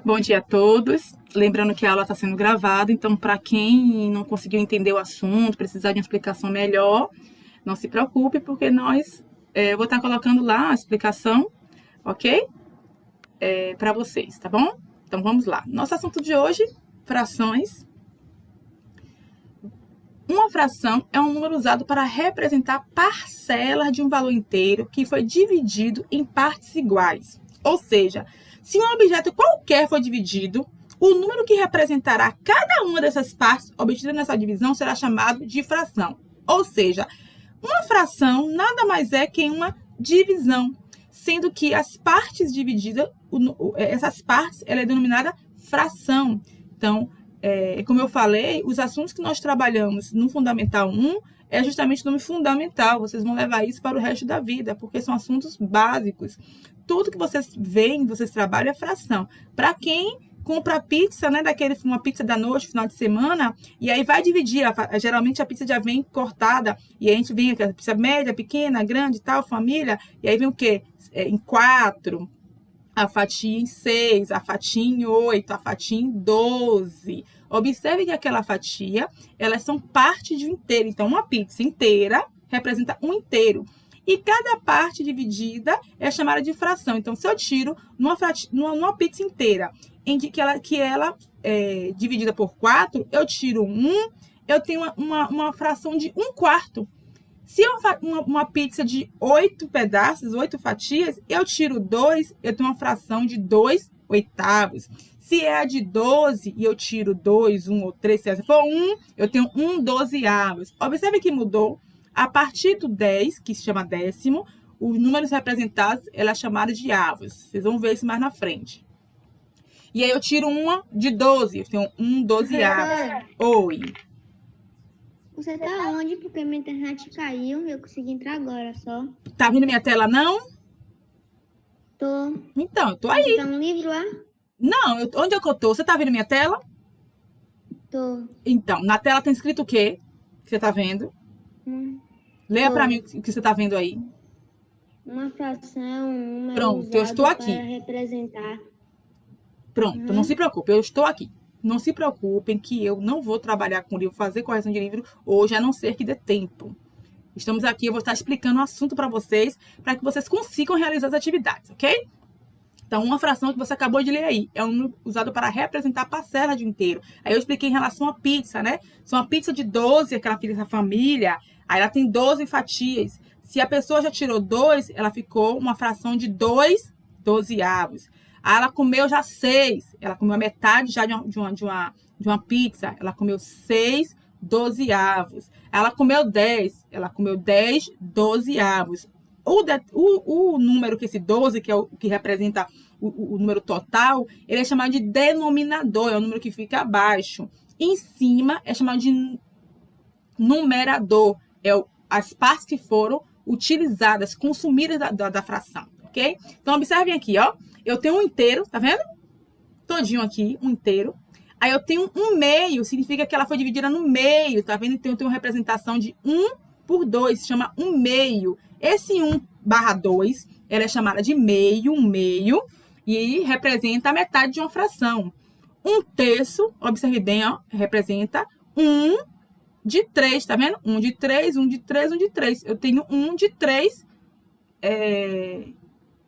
Bom dia a todos. Lembrando que a aula está sendo gravada, então para quem não conseguiu entender o assunto, precisar de uma explicação melhor, não se preocupe, porque eu vou estar colocando lá a explicação, ok? Para vocês, tá bom? Então vamos lá. Nosso assunto de hoje, frações. Uma fração é um número usado para representar parcelas de um valor inteiro que foi dividido em partes iguais. Ou seja, se um objeto qualquer for dividido, o número que representará cada uma dessas partes obtida nessa divisão será chamado de fração. Ou seja, uma fração nada mais é que uma divisão, sendo que as partes divididas, essas partes, ela é denominada fração. Então, como eu falei, os assuntos que nós trabalhamos no Fundamental 1 é justamente o nome fundamental. Vocês vão levar isso para o resto da vida, porque são assuntos básicos. Tudo que vocês veem, vocês trabalham é fração. Para quem compra pizza, né, uma pizza da noite, final de semana, e aí vai dividir, geralmente a pizza já vem cortada, e a gente vem a pizza média, pequena, grande, tal, família, e aí vem o quê? Em 4, a fatia em 6, a fatia em 8, a fatia em 12. Observe que aquela fatia, elas são parte de um inteiro. Então, uma pizza inteira representa um inteiro. E cada parte dividida é chamada de fração. Então, se eu tiro numa pizza inteira, que ela é dividida por 4, eu tiro 1, eu tenho uma fração de 1/4. Se uma pizza de 8 pedaços, 8 fatias, eu tiro 2, eu tenho uma fração de 2/8. Se é a de 12 e eu tiro 2, 1 ou 3, se for 1, eu tenho 1/12. Observe que mudou. A partir do 10, que se chama décimo, os números representados, ela é chamada de avos. Vocês vão ver isso mais na frente. E aí eu tiro uma de 12, eu tenho 1/12. Oi. Você tá onde? Porque minha internet caiu e eu consegui entrar agora só. Tá vendo minha tela, não? Tô. Então, eu tô aí. Você tá no livro lá? Não, onde é que eu tô? Você tá vendo minha tela? Tô. Então, na tela tem escrito o quê? Que você tá vendo? Leia pra mim o que você tá vendo aí. Uma fração, um número Pronto, eu estou aqui. para representar. Pronto, não se preocupe, eu estou aqui. Não se preocupem que eu não vou trabalhar com livro, fazer correção de livro hoje, a não ser que dê tempo. Estamos aqui, eu vou estar explicando o assunto para vocês que vocês consigam realizar as atividades, ok? Então, uma fração que você acabou de ler aí é um número usado para representar parcela de um inteiro. Aí eu expliquei em relação à pizza, né? Se uma pizza de 12, aquela filha da família, aí ela tem 12 fatias. Se a pessoa já tirou 2, ela ficou uma fração de 2/12. Aí ela comeu já 6, ela comeu a metade já de uma pizza, ela comeu 6/12. Ela comeu 10, ela comeu 10/12. O número que esse 12, que é o que representa o número total, ele é chamado de denominador, é o número que fica abaixo. Em cima é chamado de numerador, as partes que foram utilizadas, consumidas da fração, ok? Então, observem aqui, ó. Eu tenho um inteiro, tá vendo? Todinho aqui, um inteiro. Aí eu tenho um meio, significa que ela foi dividida no meio, tá vendo? Então, eu tenho uma representação de 1/2, se chama 1/2. Esse 1/2, ela é chamada de meio, um meio, e representa a metade de uma fração. 1/3, observe bem, ó, representa 1/3, tá vendo? 1/3, 1/3, 1/3. Eu tenho 1/3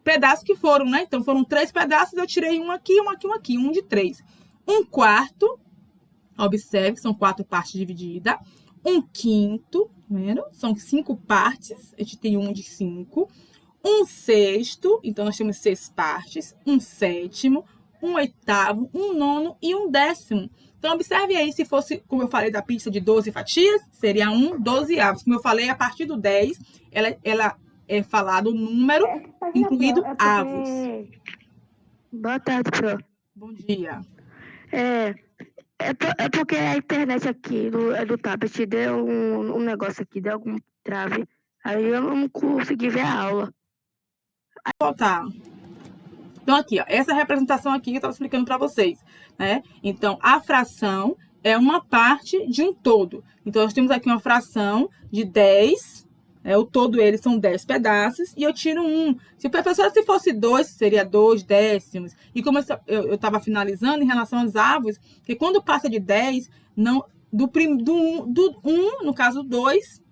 pedaços que foram, né? Então, foram 3 pedaços, eu tirei um aqui, um aqui, um aqui, 1/3. 1/4, observe que são 4 partes divididas. 1/5, tá vendo? São 5 partes, a gente tem 1 de 5. 1/6, então nós temos 6 partes. 1/7, 1/8, 1/9 e 1/10. Então, observe aí, se fosse, como eu falei, da pizza de 12 fatias, seria 1/12. Como eu falei, a partir do 10, ela é falado o número, incluído avos. Boa tarde, senhor. Bom dia. É porque a internet aqui do tablet deu um negócio aqui, deu algum trave. Aí eu não consegui ver a aula. Vou voltar. Então, aqui, ó, essa representação aqui que eu estava explicando para vocês, né? Então, a fração é uma parte de um todo. Então, nós temos aqui uma fração de 10, O todo eles são 10 pedaços e eu tiro 1. Se fosse 2, seria 2 décimos. E como eu estava finalizando em relação aos avos, que quando passa de 10, não, do 1, no caso 2,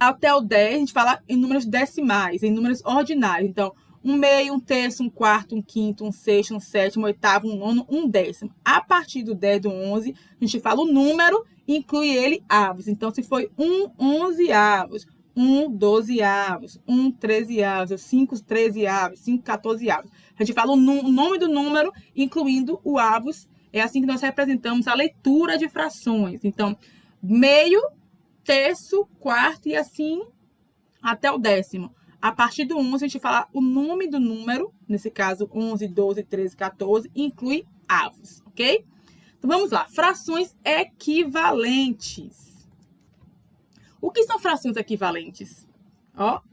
até o 10, a gente fala em números decimais, em números ordinários. Então, 1 meio, 1 terço, 1 quarto, 1 quinto, 1 sexto, 1 sétimo, 1 oitavo, 1 nono, 1 décimo. A partir do 10, do 11, a gente fala o número e inclui ele avos. Então, se foi 1, 11 avos, 1, 12 avos, 1, 13 avos, 5, 13 avos, 5, 14 avos. A gente fala o nome do número, incluindo o avos. É assim que nós representamos a leitura de frações. Então, meio, terço, quarto e assim até o décimo. A partir do 11, a gente fala o nome do número, nesse caso 11, 12, 13, 14, inclui avos, ok? Então, vamos lá. Frações equivalentes. O que são frações equivalentes?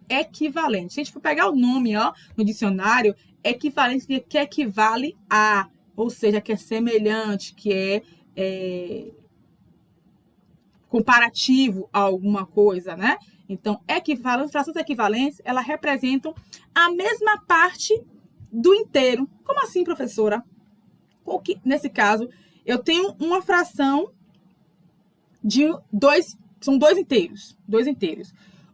Equivalente. Se a gente for pegar o nome, no dicionário, equivalente que equivale a, ou seja, que é semelhante, que é comparativo a alguma coisa, né? Então, frações equivalentes, elas representam a mesma parte do inteiro. Como assim, professora? Nesse caso, eu tenho uma fração de são dois inteiros.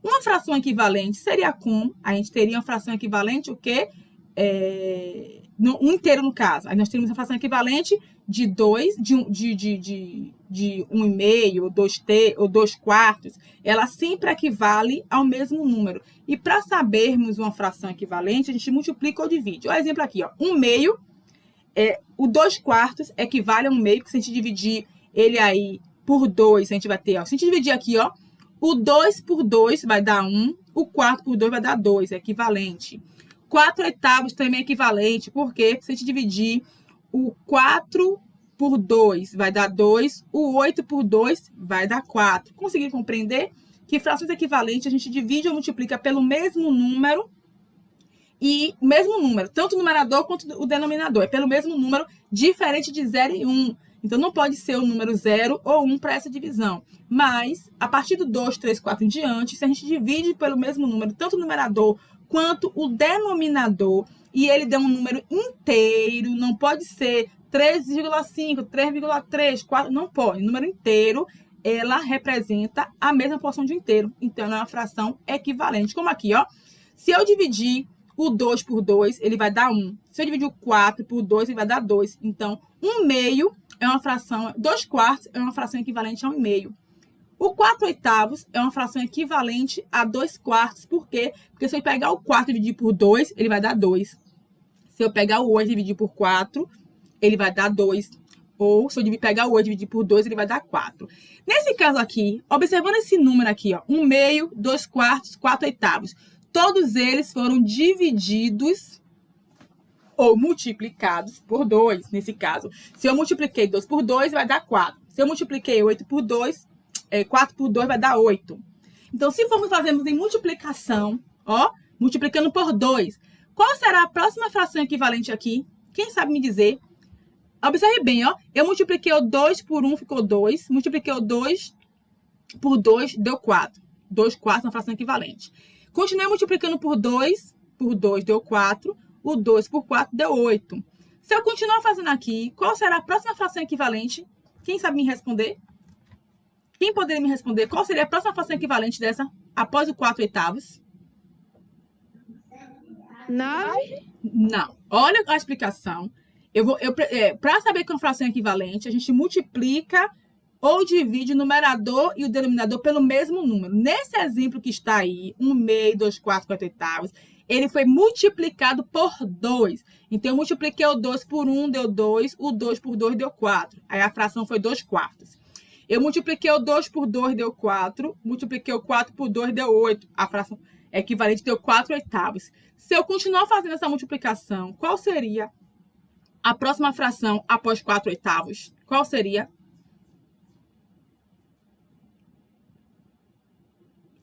Uma fração equivalente seria como? A gente teria uma fração equivalente, o quê? Um inteiro, no caso. Aí nós teríamos uma fração equivalente de 2, de 1,5, ou 2 quartos. Ela sempre equivale ao mesmo número. E para sabermos uma fração equivalente, a gente multiplica ou divide. Olha o exemplo aqui, 1 meio. O 2 quartos equivale a 1 meio, que se a gente dividir ele aí por 2, a gente vai ter, se a gente dividir aqui, o 2 por 2 vai dar 1, o 4 por 2 vai dar 2, é equivalente. 4 oitavos também é equivalente, porque se a gente dividir o 4 por 2 vai dar 2, o 8 por 2 vai dar 4. Conseguiram compreender que frações equivalentes a gente divide ou multiplica pelo mesmo número, tanto o numerador quanto o denominador, é pelo mesmo número, diferente de 0 e 1. Então, não pode ser o número 0 ou 1 para essa divisão. Mas, a partir do 2, 3, 4 em diante, se a gente divide pelo mesmo número, tanto o numerador quanto o denominador, e ele der um número inteiro, não pode ser 3,5, 3,3, 4, não pode. O número inteiro, ela representa a mesma porção de inteiro. Então, ela é uma fração equivalente. Como aqui, se eu dividir o 2 por 2, ele vai dar 1. Se eu dividir o 4 por 2, ele vai dar 2. Então, 1 meio é uma fração, 2 quartos é uma fração equivalente a 1 meio. O 4 oitavos é uma fração equivalente a 2 quartos. Por quê? Porque se eu pegar o 4 e dividir por 2, ele vai dar 2. Se eu pegar o 8 e dividir por 4, ele vai dar 2. Ou se eu pegar o 8 e dividir por 2, ele vai dar 4. Nesse caso aqui, observando esse número aqui, 1 meio, 2 quartos, 4 oitavos. Todos eles foram divididos ou multiplicados por 2, nesse caso. Se eu multipliquei 2 por 2, vai dar 4. Se eu multipliquei 8 por 2, 4 por 2 vai dar 8. Então, se formos fazermos em multiplicação, multiplicando por 2, qual será a próxima fração equivalente aqui? Quem sabe me dizer? Observe bem, eu multipliquei o 2 por 1, ficou 2. Multipliquei o 2 por 2, deu 4. 2 quartos, uma fração equivalente. Continuei multiplicando por 2 deu 4. O 2 por 4 deu 8. Se eu continuar fazendo aqui, qual será a próxima fração equivalente? Quem sabe me responder? Quem poderia me responder? Qual seria a próxima fração equivalente dessa após o 4 oitavos? 9. Não. Olha a explicação. Para saber que é uma fração equivalente, a gente multiplica ou divide o numerador e o denominador pelo mesmo número. Nesse exemplo que está aí, 1 meio, 2 quartos, 4 oitavos, ele foi multiplicado por 2. Então, eu multipliquei o 2 por 1, deu 2. O 2 por 2 deu 4. Aí, a fração foi 2 quartos. Eu multipliquei o 2 por 2, deu 4. Multipliquei o 4 por 2, deu 8. A fração equivalente deu 4 oitavos. Se eu continuar fazendo essa multiplicação, qual seria a próxima fração após 4 oitavos? Qual seria?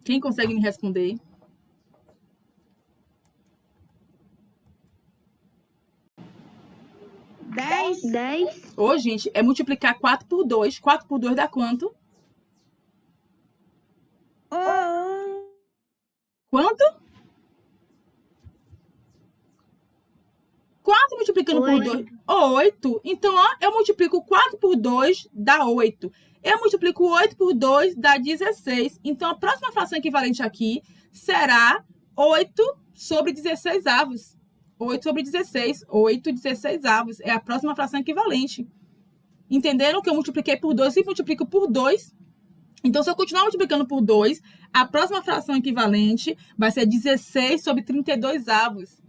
Quem consegue me responder? 10. Ô, gente, é multiplicar 4 por 2. 4 por 2 dá quanto? multiplicando por 2, 8. Então, ó, eu multiplico 4 por 2, dá 8. Eu multiplico 8 por 2, dá 16. Então, a próxima fração equivalente aqui será 8 sobre 16 avos. 8 sobre 16. 8 16 avos. É a próxima fração equivalente. Entenderam que eu multipliquei por 2 e multiplico por 2? Então, se eu continuar multiplicando por 2, a próxima fração equivalente vai ser 16 sobre 32 avos.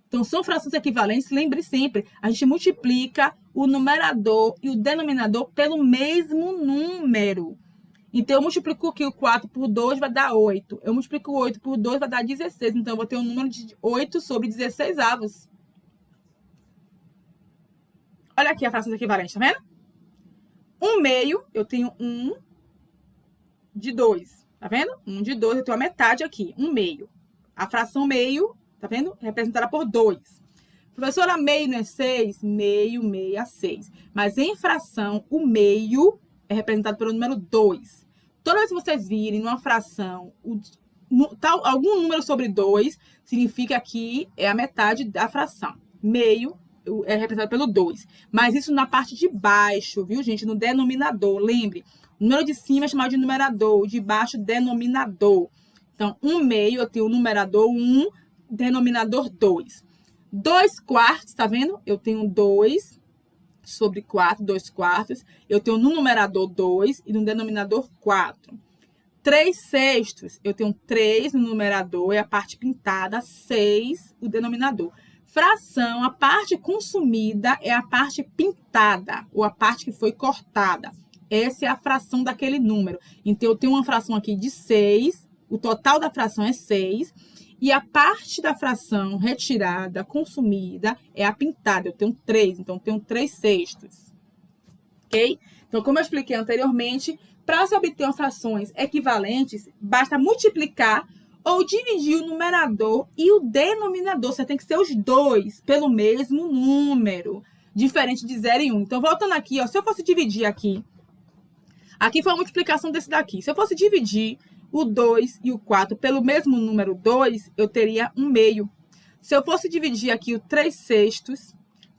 Então, são frações equivalentes, lembre sempre, a gente multiplica o numerador e o denominador pelo mesmo número. Então, eu multiplico aqui o 4 por 2, vai dar 8. Eu multiplico o 8 por 2, vai dar 16. Então, eu vou ter um número de 8 sobre 16 avos. Olha aqui a fração equivalente, tá vendo? 1 meio, eu tenho 1 de 2. Tá vendo? 1 de 2, eu tenho a metade aqui, 1 meio. A fração meio, tá vendo? Representada por 2. Professora, meio não é 6? Meio, meio é 6. Mas em fração, o meio é representado pelo número 2. Toda vez que vocês virem numa fração algum número sobre 2, significa que é a metade da fração. Meio é representado pelo 2. Mas isso na parte de baixo, viu, gente? No denominador. Lembre, o número de cima é chamado de numerador, o de baixo, denominador. Então, 1 meio, eu tenho o numerador 1, denominador 2. 2 quartos, tá vendo? Eu tenho 2 sobre 4, 2 quartos. Eu tenho no numerador 2 e no denominador 4. 3 sextos, eu tenho 3 no numerador e a parte pintada, 6 o denominador. Fração, a parte consumida é a parte pintada, ou a parte que foi cortada. Essa é a fração daquele número. Então, eu tenho uma fração aqui de 6, o total da fração é 6, e a parte da fração retirada, consumida, é a pintada. Eu tenho 3, então eu tenho 3 sextos. Ok? Então, como eu expliquei anteriormente, para se obter frações equivalentes, basta multiplicar ou dividir o numerador e o denominador. Você tem que ser os dois pelo mesmo número, diferente de 0 e 1. Então, voltando aqui, ó, se eu fosse dividir aqui foi a multiplicação desse daqui. Se eu fosse dividir o 2 e o 4 pelo mesmo número 2, eu teria 1 meio. Se eu fosse dividir aqui o 3 sextos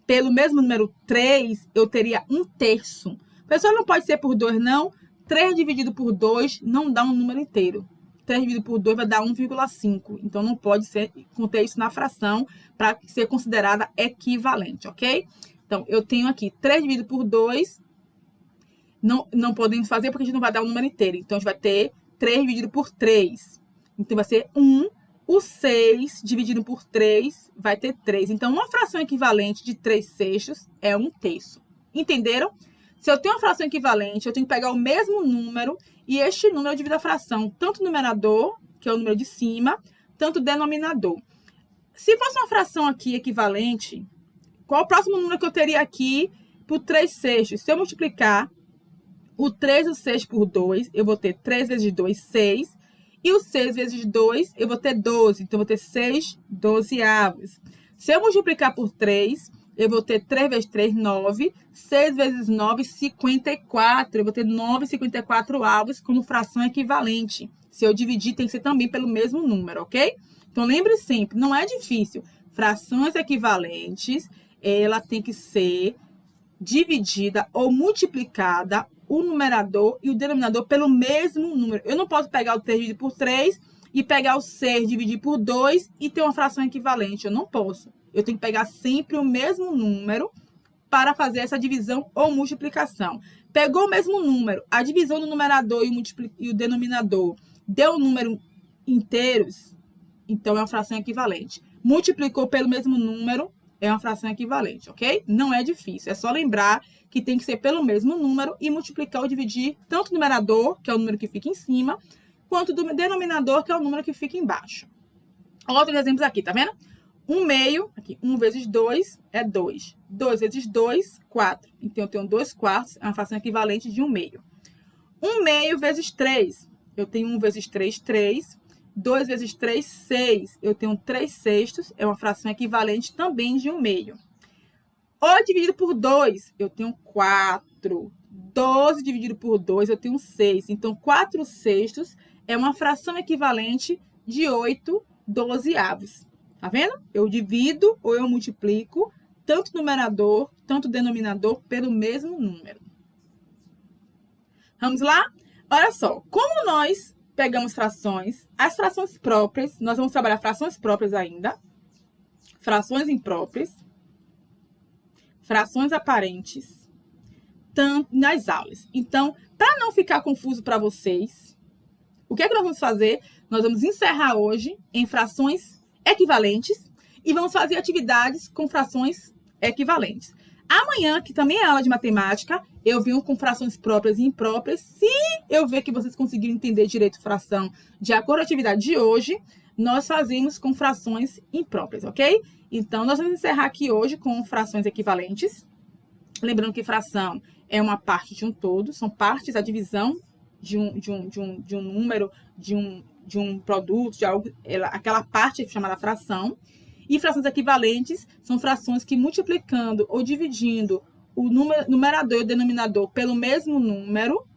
pelo mesmo número 3, eu teria 1 terço. Pessoal, não pode ser por 2, não. 3 dividido por 2 não dá um número inteiro. 3 dividido por 2 vai dar 1,5. Então, não pode conter isso na fração para ser considerada equivalente, ok? Então, eu tenho aqui 3 dividido por 2. Não podemos fazer porque a gente não vai dar um número inteiro. Então, a gente vai ter 3 dividido por 3. Então, vai ser 1. O 6 dividido por 3 vai ter 3. Então, uma fração equivalente de 3 sextos é 1 terço. Entenderam? Se eu tenho uma fração equivalente, eu tenho que pegar o mesmo número e este número eu divido a fração, tanto o numerador, que é o número de cima, tanto o denominador. Se fosse uma fração aqui equivalente, qual o próximo número que eu teria aqui por 3 sextos? Se eu multiplicar o 3 e o 6 por 2, eu vou ter 3 vezes 2, 6. E o 6 vezes 2, eu vou ter 12. Então, eu vou ter 6 dozeavos. Se eu multiplicar por 3, eu vou ter 3 vezes 3, 9. 6 vezes 9, 54. Eu vou ter 9,54 avos como fração equivalente. Se eu dividir, tem que ser também pelo mesmo número, ok? Então, lembre sempre, não é difícil. Frações equivalentes, ela tem que ser dividida ou multiplicada o numerador e o denominador pelo mesmo número. Eu não posso pegar o 3 dividido por 3 e pegar o 6 dividir por 2 e ter uma fração equivalente. Eu não posso. Eu tenho que pegar sempre o mesmo número para fazer essa divisão ou multiplicação. Pegou o mesmo número, a divisão do numerador e o denominador deu um número inteiros, então é uma fração equivalente. Multiplicou pelo mesmo número, é uma fração equivalente, ok? Não é difícil, é só lembrar que tem que ser pelo mesmo número e multiplicar ou dividir tanto o numerador, que é o número que fica em cima, quanto do denominador, que é o número que fica embaixo. Outros exemplos aqui, tá vendo? 1 meio, aqui, 1 vezes 2 é 2. 2 vezes 2, 4. Então, eu tenho 2 quartos, é uma fração equivalente de 1 meio. 1 meio vezes 3, eu tenho 1 vezes 3, 3. 2 vezes 3, 6. Eu tenho 3 sextos, é uma fração equivalente também de 1 meio. 8 dividido por 2, eu tenho 4. 12 dividido por 2, eu tenho 6. Então, 4 sextos é uma fração equivalente de 8 dozeavos. Tá vendo? Eu divido ou eu multiplico tanto numerador, tanto denominador pelo mesmo número. Vamos lá? Olha só, como nós pegamos frações, as frações próprias, nós vamos trabalhar frações próprias ainda, frações impróprias, frações aparentes, tanto nas aulas. Então, para não ficar confuso para vocês, o que é que nós vamos fazer? Nós vamos encerrar hoje em frações equivalentes e vamos fazer atividades com frações equivalentes. Amanhã, que também é aula de matemática, eu venho com frações próprias e impróprias. Se eu ver que vocês conseguiram entender direito fração de acordo com a atividade de hoje, nós fazemos com frações impróprias, ok? Então, nós vamos encerrar aqui hoje com frações equivalentes. Lembrando que fração é uma parte de um todo, são partes, a divisão de um número, de um produto, de algo, aquela parte é chamada fração. E frações equivalentes são frações que, multiplicando ou dividindo o numerador e o denominador pelo mesmo número,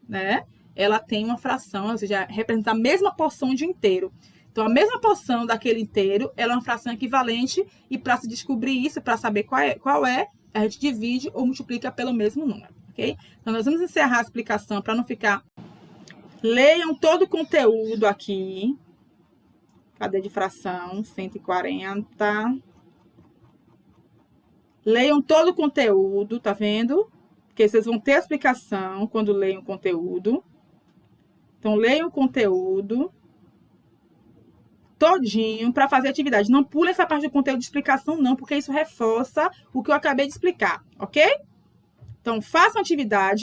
né, ela tem uma fração, ou seja, representa a mesma porção de um inteiro. Então, a mesma porção daquele inteiro, ela é uma fração equivalente, e para se descobrir isso, para saber qual é, a gente divide ou multiplica pelo mesmo número, ok? Então, nós vamos encerrar a explicação para não ficar... Leiam todo o conteúdo aqui. Cadeia de fração, 140. Leiam todo o conteúdo, tá vendo? Porque vocês vão ter a explicação quando leiam o conteúdo. Então, leiam o conteúdo todinho para fazer atividade. Não pule essa parte do conteúdo de explicação, não, porque isso reforça o que eu acabei de explicar, ok? Então, façam atividade.